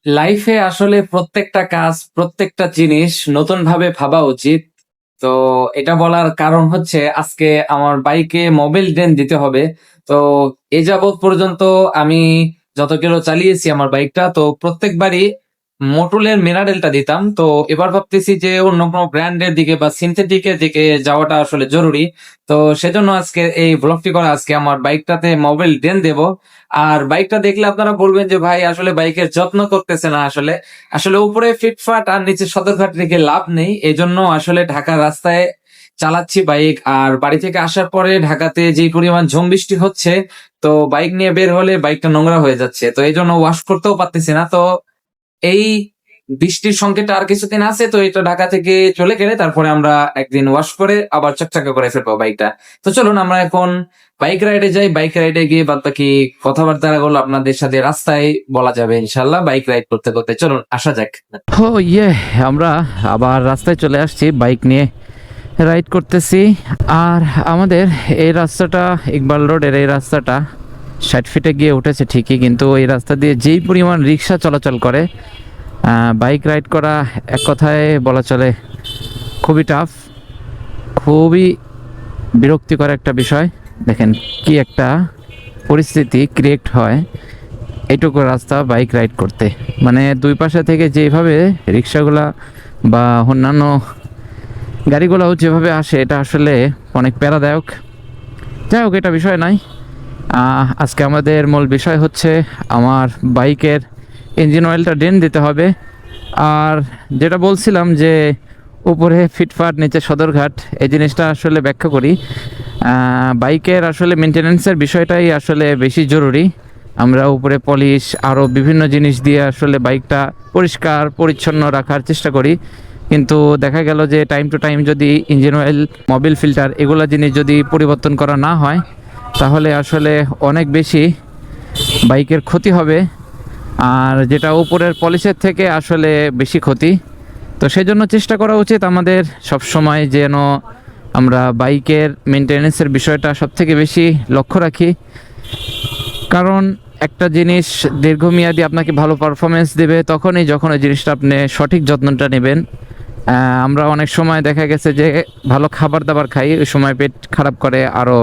লাইফে আসলে প্রত্যেকটা কাজ, প্রত্যেকটা জিনিস নতুনভাবে ভাবা উচিত। তো এটা বলার কারণ হচ্ছে আজকে আমার বাইকে মোবিল ডেন দিতে হবে। তো এ যাবৎ পর্যন্ত আমি যত কিলো চালিয়েছি আমার বাইকটা, তো প্রত্যেকবারই মোটুলের মিনারেলটা দিতাম। তো এবার ভাবতেছি যে অন্য কোনো ব্র্যান্ডের দিকে বা সিনথেটিকের দিকে যাওয়াটা আসলে জরুরি। তো সেজন্য আজকে এই ব্লগটি করা। আজকে আমার বাইকটাতে মোবিল ডেন দেব। আর বাইকটা দেখলে আপনারা বলবেন যে ভাই আসলে বাইকের যত্ন করতেছে না। আসলে আসলে উপরে ফিটফাট আর নিচে সদরঘাট রেখে লাভ নেই। এজন্য আসলে ঢাকার রাস্তায় চালাচ্ছি বাইক। আর বাড়ি থেকে আসার পরে ঢাকাতে যে পরিমাণ ঝুম বৃষ্টি হচ্ছে, তো বাইক নিয়ে বের হলে বাইকটা নোংরা হয়ে যাচ্ছে। তো এই জন্য ওয়াশ করতেও পারতেছি না। তো এই বৃষ্টির সংকেত আর কিছুদিন আছে, তো এটা ঢাকা থেকে চলে গেলে তারপরে আমরা একদিন ওয়াশ করে আবার চকচকে করে ফেলবো বাইকটা। তো চলুন আমরা এখন বাইক রাইডে যাই। বাইক রাইডে গিয়ে বাদ বাকি কথাবার্তা গুলো আপনাদের সাথে রাস্তায় বলা যাবে ইনশাল্লাহ। বাইক রাইড করতে করতে চলুন আসা যাক। ও আমরা আবার রাস্তায় চলে আসছি, বাইক নিয়ে রাইড করতেছি। আর আমাদের এই রাস্তাটা, ইকবাল রোডের এই রাস্তাটা 60 ফিটে গিয়ে উঠেছে ঠিকই, কিন্তু এই রাস্তা দিয়ে যেই পরিমাণ রিক্সা চলাচল করে, বাইক রাইড করা এক কথায় বলা চলে খুবই টাফ, খুবই বিরক্তিকর একটা বিষয়। দেখেন কি একটা পরিস্থিতি ক্রিয়েট হয় এইটুকু রাস্তা বাইক রাইড করতে। মানে দুই পাশে থেকে যেভাবে রিক্সাগুলা বা অন্যান্য গাড়িগুলোও যেভাবে আসে, এটা আসলে অনেক প্যারাদায়ক। যাই হোক, এটা বিষয় নাই। আজকে আমাদের মূল বিষয় হচ্ছে আমার বাইকের ইঞ্জিন অয়েলটা ড্রেন দিতে হবে। আর যেটা বলছিলাম যে উপরে ফিটফাট নিচে সদরঘাট, এই জিনিসটা আসলে ব্যাখ্যা করি। বাইকের আসলে মেনটেন্যান্সের বিষয়টাই আসলে বেশি জরুরি। আমরা উপরে পলিশ আরও বিভিন্ন জিনিস দিয়ে আসলে বাইকটা পরিষ্কার পরিচ্ছন্ন রাখার চেষ্টা করি, কিন্তু দেখা গেল যে টাইম টু টাইম যদি ইঞ্জিন অয়েল, মোবিল ফিল্টার এগুলো জিনিস যদি পরিবর্তন করা না হয়, তাহলে আসলে অনেক বেশি বাইকের ক্ষতি হবে। আর যেটা উপরের পলিশের থেকে আসলে বেশি ক্ষতি। তো সেই জন্য চেষ্টা করা উচিত আমাদের সব সময় যেন আমরা বাইকের মেনটেন্যান্সের বিষয়টা সব থেকে বেশি লক্ষ্য রাখি। কারণ একটা জিনিস দীর্ঘমেয়াদী আপনাকে ভালো পারফরমেন্স দেবে তখনই যখন ওই জিনিসটা আপনি সঠিক যত্নটা নেবেন। আমরা অনেক সময় দেখা গেছে যে ভালো খাবার দাবার খাই, ওই সময় পেট খারাপ করে, আরও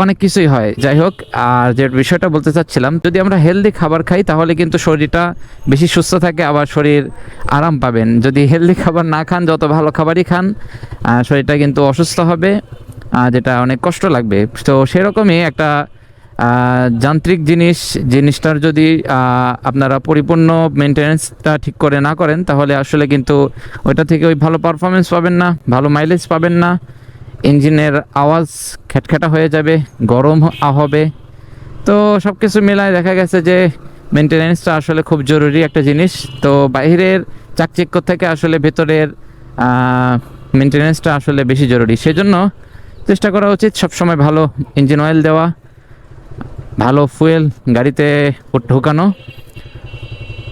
অনেক কিছুই হয়। যাই হোক, আর যে বিষয়টা বলতে চাচ্ছিলাম, যদি আমরা হেলদি খাবার খাই তাহলে কিন্তু শরীরটা বেশি সুস্থ থাকে, আবার শরীর আরাম পাবেন। যদি হেলদি খাবার না খান, যত ভালো খাবারই খান, শরীরটা কিন্তু অসুস্থ হবে, যেটা অনেক কষ্ট লাগবে। তো সেরকমই একটা যান্ত্রিক জিনিসটার যদি আপনারা পরিপূর্ণ মেনটেন্যান্সটা ঠিক করে না করেন, তাহলে আসলে কিন্তু ওইটা থেকে ওই ভালো পারফরমেন্স পাবেন না, ভালো মাইলেজ পাবেন না। ইঞ্জিনের আওয়াজ খ্যাটখ্যাটা হয়ে যাবে, গরম হবে। তো সব কিছু মেলায় দেখা গেছে যে মেনটেন্যান্সটা আসলে খুব জরুরি একটা জিনিস। তো বাইরের চাকচিক্য থেকে আসলে ভেতরের মেনটেন্যান্সটা আসলে বেশি জরুরি। সেজন্য চেষ্টা করা উচিত সবসময় ভালো ইঞ্জিন অয়েল দেওয়া, ভালো ফুয়েল গাড়িতে ঢোকানো।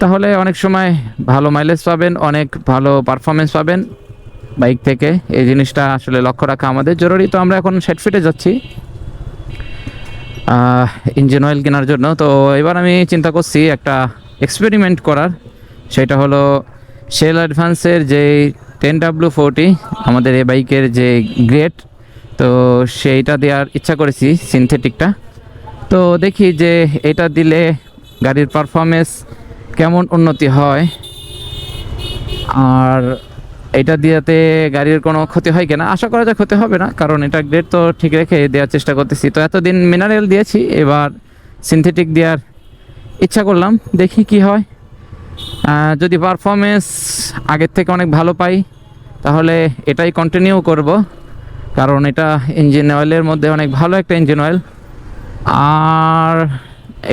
তাহলে অনেক সময় ভালো মাইলেজ পাবেন, অনেক ভালো পারফরমেন্স পাবেন বাইক থেকে। এই জিনিসটা আসলে লক্ষ্য রাখা আমাদের জরুরি। তো আমরা এখন 60 ফিটে যাচ্ছি ইঞ্জিন অয়েল কেনার জন্য। তো এবার আমি চিন্তা করছি একটা এক্সপেরিমেন্ট করার। সেটা হলো শেল অ্যাডভান্সের যে 10W40 আমাদের এই বাইকের যে গ্রেড, তো সেইটা দেওয়ার ইচ্ছা করেছি, সিনথেটিকটা। তো দেখি যে এটা দিলে গাড়ির পারফরমেন্স কেমন উন্নতি হয়, আর এটা দিয়াতে গাড়ির কোনো ক্ষতি হয় কিনা। আশা করা যায় ক্ষতি হবে না, কারণ এটা গ্রেড তো ঠিক রেখে দেওয়ার চেষ্টা করতেছি। তো এতদিন মিনারেল দিয়েছি, এবার সিনথেটিক দেওয়ার ইচ্ছা করলাম, দেখি কি হয়। যদি পারফরমেন্স আগের থেকে অনেক ভালো পাই, তাহলে এটাই কন্টিনিউ করব, কারণ এটা ইঞ্জিন অয়েলের মধ্যে অনেক ভালো একটা ইঞ্জিন অয়েল। আর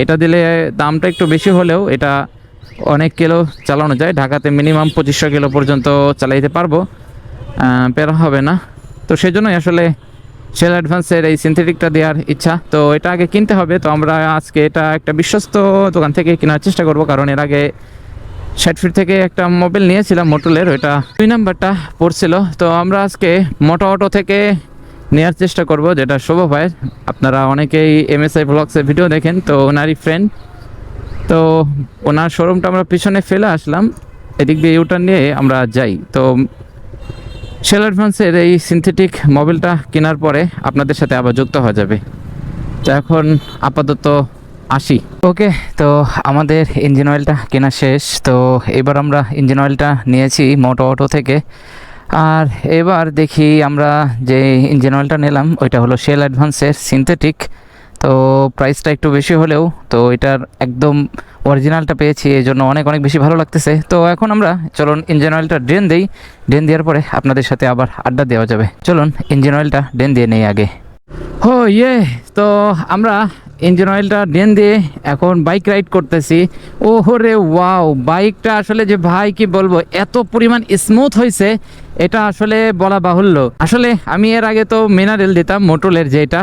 এটা দিলে দামটা একটু বেশি হলেও এটা অনেক কিলো চালানো যায়। ঢাকাতে মিনিমাম 2500 কিলো পর্যন্ত চালাইতে পারবো, প্যারা হবে না। তো সেই জন্যই আসলে শেল অ্যাডভান্সের এই সিনথেটিকটা দেওয়ার ইচ্ছা। তো এটা আগে কিনতে হবে। তো আমরা আজকে এটা একটা বিশ্বস্ত দোকান থেকে কেনার চেষ্টা করব, কারণ এর আগে 60 ফিট থেকে একটা মোবাইল নিয়েছিলাম মোটলের, ওইটা 2 নাম্বারটা পড়ছিল। তো আমরা আজকে মোটা অটো থেকে নেওয়ার চেষ্টা করব, যেটা শুভ ভাইয়ের। আপনারা অনেকেই MSI ব্লগসের ভিডিও দেখেন, তো ওনারই ফ্রেন্ড। তো ওনার শোরুমটা আমরা পিছনে ফেলে আসলাম, এদিক দিয়ে ইউটার্ন নিয়ে আমরা যাই। তো শেল অ্যাডভান্সের এই সিনথেটিক মোবিলটা কেনার পরে আপনাদের সাথে আবার যুক্ত হয়ে যাবে। তো এখন আপাতত আসি। ওকে, তো আমাদের ইঞ্জিন অয়েলটা কেনা শেষ। তো এবার আমরা ইঞ্জিন অয়েলটা নিয়েছি মোটো অটো থেকে। আর এবার দেখি আমরা যে ইঞ্জিন অয়েলটা নিলাম ওইটা হলো শেল অ্যাডভান্সের সিনথেটিক। তো প্রাইসটা একটু বেশি হলেও তো এটার একদম অরিজিনালটা পেয়েছি, এই জন্য অনেক অনেক বেশি ভালো লাগতেছে। তো এখন আমরা চলুন ইঞ্জিন অয়েলটা ড্রেন দিই, ড্রেন দেওয়ার পরে আপনাদের সাথে আবার আড্ডা দেওয়া যাবে। চলুন ইঞ্জিন অয়েলটা ড্রেন দিয়ে নেই আগে। হো ইয়ে, তো আমরা ইঞ্জিন অয়েলটা ড্রেন দিয়ে এখন বাইক রাইড করতেছি। ও রে ওয়াও, বাইকটা আসলে যে ভাই কি বলবো, এত পরিমাণ স্মুথ হয়েছে এটা আসলে বলা বাহুল্য। আসলে আমি এর আগে তো মিনারেল দিতাম মোটলের যেটা,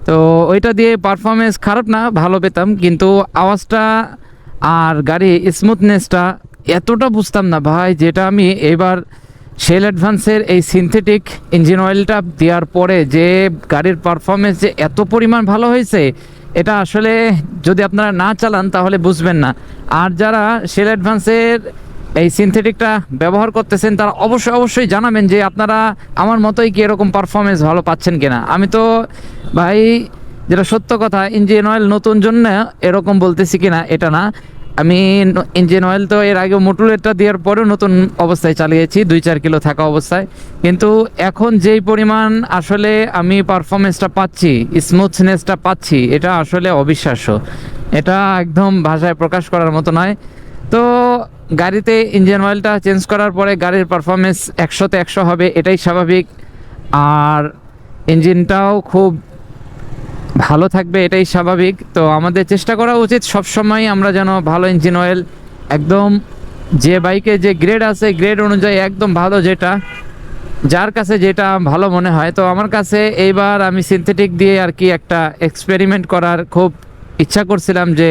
তো ওইটা দিয়ে পারফরমেন্স খারাপ না, ভালো পেতাম, কিন্তু আওয়াজটা আর গাড়ি স্মুথনেসটা এতটা বুঝতাম না ভাই, যেটা আমি এবার শেল অ্যাডভান্সের এই সিনথেটিক ইঞ্জিন অয়েলটা দেওয়ার পরে যে গাড়ির পারফরমেন্স যে এত পরিমাণ ভালো হয়েছে, এটা আসলে যদি আপনারা না চালান তাহলে বুঝবেন না। আর যারা শেল অ্যাডভান্সের এই সিনথেটিকটা ব্যবহার করতেছেন তারা অবশ্যই জানাবেন যে আপনারা আমার মতোই কি এরকম পারফরমেন্স ভালো পাচ্ছেন কিনা। আমি তো ভাই, যেটা সত্য কথা, ইঞ্জিন অয়েল নতুন জন্য এরকম বলতেছি কিনা এটা না, আমি ইঞ্জিন অয়েল তো এর আগে মোটুলেরটা দেওয়ার পরেও নতুন অবস্থায় চালিয়েছি 2-4 কিলো থাকা অবস্থায়, কিন্তু এখন যেই পরিমাণ আসলে আমি পারফরমেন্সটা পাচ্ছি, স্মুথনেসটা পাচ্ছি, এটা আসলে অবিশ্বাস্য। এটা একদম ভাষায় প্রকাশ করার মতো নয়। তো গাড়িতে ইঞ্জিন অয়েলটা চেঞ্জ করার পরে গাড়ির পারফরমেন্স 100তে 100 হবে, এটাই স্বাভাবিক। আর ইঞ্জিনটাও খুব ভালো থাকবে, এটাই স্বাভাবিক। তো আমাদের চেষ্টা করা উচিত সবসময় আমরা যেন ভালো ইঞ্জিন অয়েল, একদম যে বাইকে যে গ্রেড আছে গ্রেড অনুযায়ী একদম ভালো, যেটা যার কাছে যেটা ভালো মনে হয়। তো আমার কাছে এইবার আমি সিনথেটিক দিয়ে আর কি একটা এক্সপেরিমেন্ট করার খুব ইচ্ছা করছিলাম, যে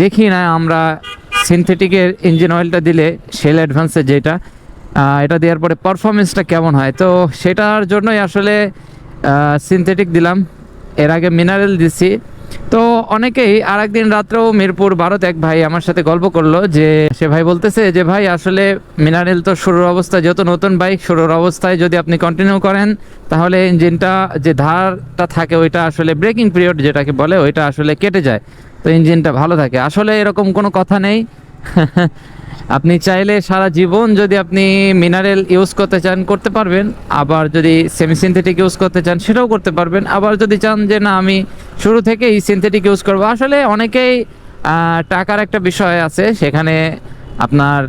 দেখি না আমরা সিনথেটিকের ইঞ্জিন অয়েলটা দিলে শেল অ্যাডভান্সের যেটা, এটা দেওয়ার পরে পারফরমেন্সটা কেমন হয়। তো সেটার জন্যই আসলে সিনথেটিক দিলাম, এর আগে মিনারেল দিছি। তো অনেকেই আর একদিন রাত্রেও মিরপুর ভারত এক ভাই আমার সাথে গল্প করলো, যে সে ভাই বলতেছে যে ভাই আসলে মিনারেল তো শুরুর অবস্থায়, যেহেতু নতুন বাইক শুরুর অবস্থায় যদি আপনি কন্টিনিউ করেন তাহলে ইঞ্জিনটা যে ধারটা থাকে ওইটা আসলে ব্রেকিং পিরিয়ড যেটাকে বলে ওইটা আসলে কেটে যায়, তো ইঞ্জিনটা ভালো থাকে। আসলে এরকম কোনো কথা নেই। আপনি চাইলে সারা জীবন যদি আপনি মিনারেল ইউজ করতে চান করতে পারবেন, আবার যদি সেমি সিনথেটিক ইউজ করতে চান সেটাও করতে পারবেন, আবার যদি চান যে না আমি শুরু থেকেই সিনথেটিক ইউজ করবো। আসলে অনেকেই টাকার একটা বিষয় আছে, সেখানে আপনার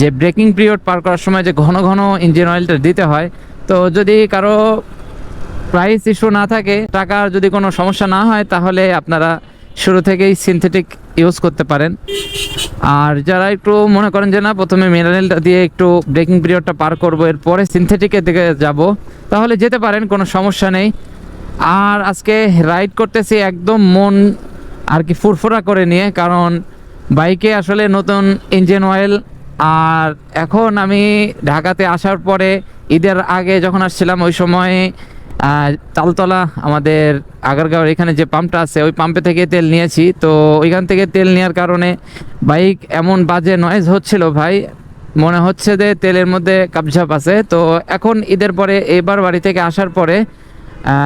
যে ব্রেকিং পিরিয়ড পার করার সময় যে ঘন ঘন ইঞ্জিন অয়েলটা দিতে হয়, তো যদি কারো প্রাইস ইস্যু না থাকে, টাকার যদি কোনো সমস্যা না হয়, তাহলে আপনারা শুরু থেকেই সিনথেটিক ইউজ করতে পারেন। আর যারা একটু মনে করেন যে না প্রথমে মিনারেলটা দিয়ে একটু ব্রেকিং পিরিয়ডটা পার করবো এরপরে সিনথেটিকের দিকে যাব, তাহলে যেতে পারেন, কোনো সমস্যা নেই। আর আজকে রাইড করতেছি একদম মন আর কি ফুরফুরা করে নিয়ে, কারণ বাইকে আসলে নতুন ইঞ্জিন অয়েল। আর এখন আমি ঢাকাতে আসার পরে ঈদের আগে যখন আসছিলাম ওই সময় তালতলা আমাদের আগারগাঁওয়ের এখানে যে পাম্পটা আছে ওই পাম্পে থেকে তেল নিয়েছি। তো ওইখান থেকে তেল নেওয়ার কারণে বাইক এমন বাজে নয়েজ হচ্ছিল ভাই, মনে হচ্ছে যে তেলের মধ্যে কাপঝাপ আছে। তো এখন ঈদের পরে এবার বাড়ি থেকে আসার পরে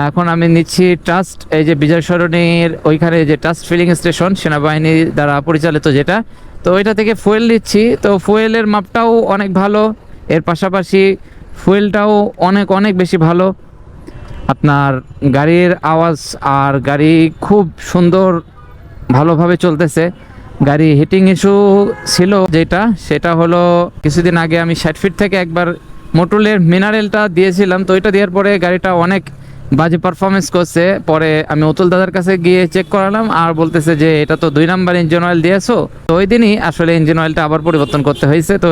এখন আমি নিচ্ছি ট্রাস্ট, এই যে বিজয় সরণির ওইখানে যে ট্রাস্ট ফিলিং স্টেশন সেনাবাহিনী দ্বারা পরিচালিত যেটা, তো ওইটা থেকে ফুয়েল নিচ্ছি। তো ফুয়েলের মাপটাও অনেক ভালো, এর পাশাপাশি ফুয়েলটাও অনেক অনেক বেশি ভালো। আপনার গাড়ির আওয়াজ আর গাড়ি খুব সুন্দর ভালোভাবে চলতেছে। গাড়ি হিটিং ইস্যু ছিল যেটা, সেটা হলো কিছুদিন আগে আমি 60 ফিট থেকে একবার মোটুলের মিনারেলটা দিয়েছিলাম, তো ওইটা দেওয়ার পরে গাড়িটা অনেক বাজে পারফরমেন্স করছে। পরে আমি অতুল দাদার কাছে গিয়ে চেক করালাম, আর বলতেছে যে এটা তো 2 নাম্বার ইঞ্জিন অয়েল দিয়েছো। তো ওই দিনই আসলে ইঞ্জিন অয়েলটা আবার পরিবর্তন করতে হয়েছে। তো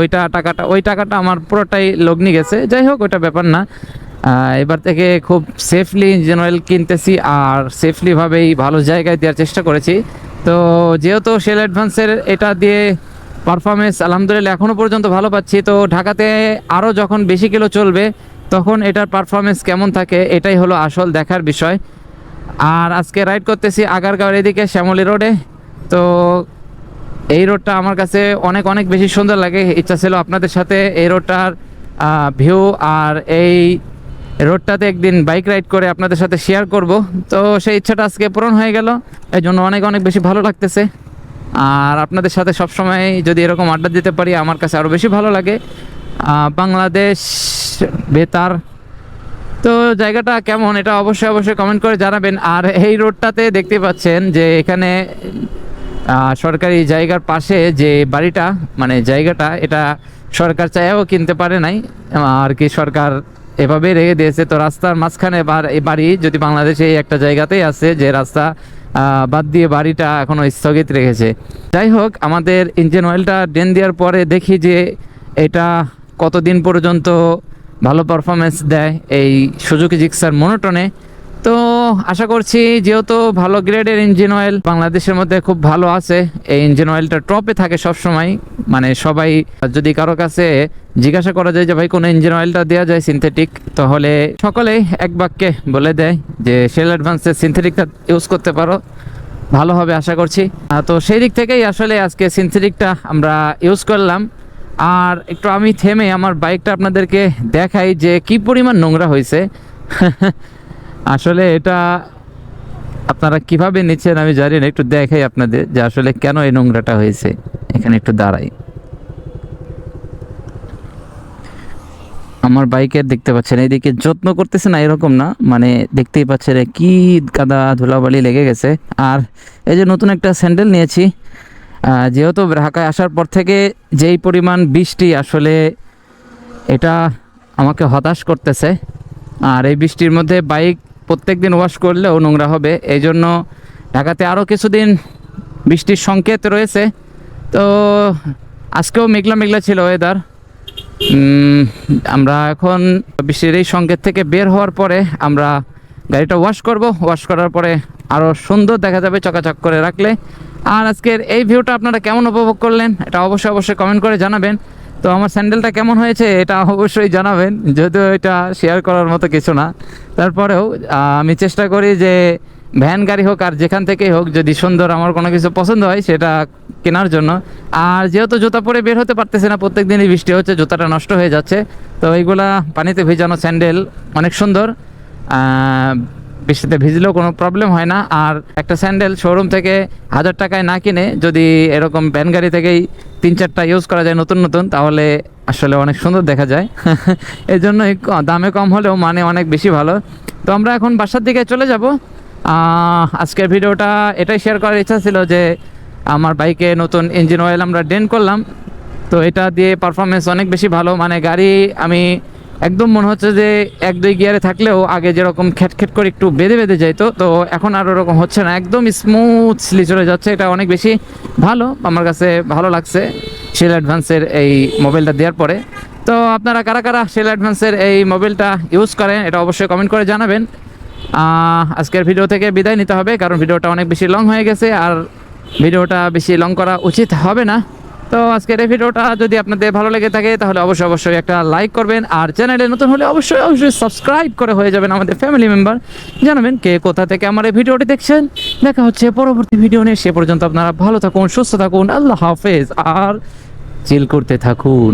ওই টাকাটা আমার পুরোটাই লগ্নি গেছে। যাই হোক, ওইটা ব্যাপার না। এবার থেকে খুব সেফলি ইঞ্জিন অয়েল কিনতেছি আর সেফলিভাবেই ভালো জায়গায় দেওয়ার চেষ্টা করেছি। তো যেহেতু শেল অ্যাডভান্সের এটা দিয়ে পারফরমেন্স আলহামদুলিল্লাহ এখনও পর্যন্ত ভালো পাচ্ছি, তো ঢাকাতে আরও যখন বেশি কিলো চলবে তখন এটার পারফরমেন্স কেমন থাকে এটাই হলো আসল দেখার বিষয়। আর আজকে রাইড করতেছি আগারগাঁওয়ের এদিকে শ্যামলী রোডে। তো এই রোডটা আমার কাছে অনেক অনেক বেশি সুন্দর লাগে। ইচ্ছা ছিল আপনাদের সাথে এই রোডটার ভিউ আর এই রোডটাতে একদিন বাইক রাইড করে আপনাদের সাথে শেয়ার করব। তো সেই ইচ্ছাটা আজকে পূরণ হয়ে গেল, এই জন্য অনেক অনেক বেশি ভালো লাগতেছে। আর আপনাদের সাথে সবসময় যদি এরকম আড্ডা দিতে পারি আমার কাছে আরও বেশি ভালো লাগে। বাংলাদেশ বেতার, তো জায়গাটা কেমন এটা অবশ্যই অবশ্যই কমেন্ট করে জানাবেন। আর এই রোডটাতে দেখতে পাচ্ছেন যে এখানে সরকারি জায়গার পাশে যে বাড়িটা, মানে জায়গাটা, এটা সরকার চাইও কিনতে পারে নাই আর কি, সরকার এভাবে রেখে দিয়েছে। তো রাস্তার মাঝখানে এই বাড়ি যদি বাংলাদেশে এই একটা জায়গাতেই আছে যে রাস্তা বাদ দিয়ে বাড়িটা এখনও স্থগিত রেখেছে। যাই হোক, আমাদের ইঞ্জিন অয়েলটা ড্রেন দেওয়ার পরে দেখি যে এটা কতদিন পর্যন্ত ভালো পারফরমেন্স দেয় এই সুজুকি জিক্সার মনোটনে। তো আশা করছি যেহেতু ভালো গ্রেডের ইঞ্জিন অয়েল বাংলাদেশের মধ্যে খুব ভালো আছে, এই ইঞ্জিন অয়েলটা টপে থাকে সব সময়। মানে সবাই যদি কারো কাছে জিজ্ঞাসা করা যায় যে ভাই কোন ইঞ্জিন অয়েলটা দেওয়া যায় সিনথেটিক, তাহলে সকলেই এক বাক্যে বলে দেয় যে শেল অ্যাডভান্সের সিনথেটিকটা ইউজ করতে পারো, ভালো হবে আশা করছি। তো সেই দিক থেকেই আসলে আজকে সিনথেটিকটা আমরা ইউজ করলাম। আর একটু আমি থেমে আমার বাইকটা আপনাদেরকে দেখাই যে কি পরিমাণ নোংরা হয়েছে। আসলে এটা আপনারা কিভাবে নিচ্ছেন আমি জানি না, একটু দেখাই আপনাদের যে আসলে কেন এই নোংরাটা হয়েছে। এখানে একটু দাঁড়াই, আমার বাইকের দেখতে পাচ্ছেন এইদিকে যত্ন করতেছে না এরকম না, মানে দেখতেই পাচ্ছেন কি কাদা ধুলাবালি লেগে গেছে। আর এই যে নতুন একটা স্যান্ডেল নিয়েছি, যেহেতু ঢাকায় আসার পর থেকে যেই পরিমাণ বৃষ্টি, আসলে এটা আমাকে হতাশ করতেছে। আর এই বৃষ্টির মধ্যে বাইক প্রত্যেক দিন ওয়াশ করলেও নোংরা হবে, এই জন্য ঢাকাতে আরও কিছুদিন বৃষ্টির সংকেত রয়েছে। তো আজকেও মেঘলা মেঘলা ছিল ওয়েদার। আমরা এখন বৃষ্টির এই সংকেত থেকে বের হওয়ার পরে আমরা গাড়িটা ওয়াশ করব, ওয়াশ করার পরে আরও সুন্দর দেখা যাবে চকাচক করে রাখলে। আর আজকের এই ভিউটা আপনারা কেমন উপভোগ করলেন এটা অবশ্যই অবশ্যই কমেন্ট করে জানাবেন। তো আমার স্যান্ডেলটা কেমন হয়েছে এটা অবশ্যই জানাবেন, যদিও এটা শেয়ার করার মতো কিছু না, তারপরেও আমি চেষ্টা করি যে ভ্যান গাড়ি হোক আর যেখান থেকেই হোক, যদি সুন্দর আমার কোনো কিছু পছন্দ হয় সেটা কেনার জন্য। আর যেহেতু জুতা পরে বের হতে পারতেছে না, প্রত্যেক দিনই বৃষ্টি হচ্ছে, জুতাটা নষ্ট হয়ে যাচ্ছে, তো এইগুলা পানিতে ভিজানো স্যান্ডেল অনেক সুন্দর, বৃষ্টিতে ভিজলেও কোনো প্রবলেম হয় না। আর একটা স্যান্ডেল শোরুম থেকে 1000 টাকায় না কিনে যদি এরকম ভ্যান গাড়ি থেকেই 3-4টা ইউজ করা যায় নতুন নতুন, তাহলে আসলে অনেক সুন্দর দেখা যায়। এই জন্যই দামে কম হলেও মানে অনেক বেশি ভালো। তো আমরা এখন বাসার দিকে চলে যাব। আজকের ভিডিওটা এটাই শেয়ার করার ইচ্ছা ছিল যে আমার বাইকে নতুন ইঞ্জিন অয়েল আমরা ড্রেন করলাম, তো এটা দিয়ে পারফরমেন্স অনেক বেশি ভালো। মানে গাড়ি আমি একদম মনে হচ্ছে যে 1-2 গিয়ারে থাকলেও আগে যেরকম খ্যাট করে একটু বেঁধে বেঁধে যাইতো, তো এখন আর ওরকম হচ্ছে না, একদম স্মুথলি চলে যাচ্ছে। এটা অনেক বেশি ভালো, আমার কাছে ভালো লাগছে শেল অ্যাডভান্সের এই মোবাইলটা দেওয়ার পরে। তো আপনারা কারা কারা শেল অ্যাডভান্সের এই মোবাইলটা ইউজ করেন এটা অবশ্যই কমেন্ট করে জানাবেন। আজকের ভিডিও থেকে বিদায় নিতে হবে, কারণ ভিডিওটা অনেক বেশি লং হয়ে গেছে আর ভিডিওটা বেশি লং করা উচিত হবে না। তো আজকের এই ভিডিওটা যদি আপনাদের ভালো লেগে থাকে তাহলে অবশ্যই অবশ্যই একটা লাইক করবেন, আর চ্যানেলে নতুন হলে অবশ্যই অবশ্যই সাবস্ক্রাইব করে হয়ে যাবেন আমাদের ফ্যামিলি মেম্বার। জানাবেন কে কোথা থেকে আমার এই ভিডিওটি দেখছেন। দেখা হচ্ছে পরবর্তী ভিডিও নিয়ে, সে পর্যন্ত আপনারা ভালো থাকুন, সুস্থ থাকুন, আল্লাহ হাফেজ, আর চিল করতে থাকুন।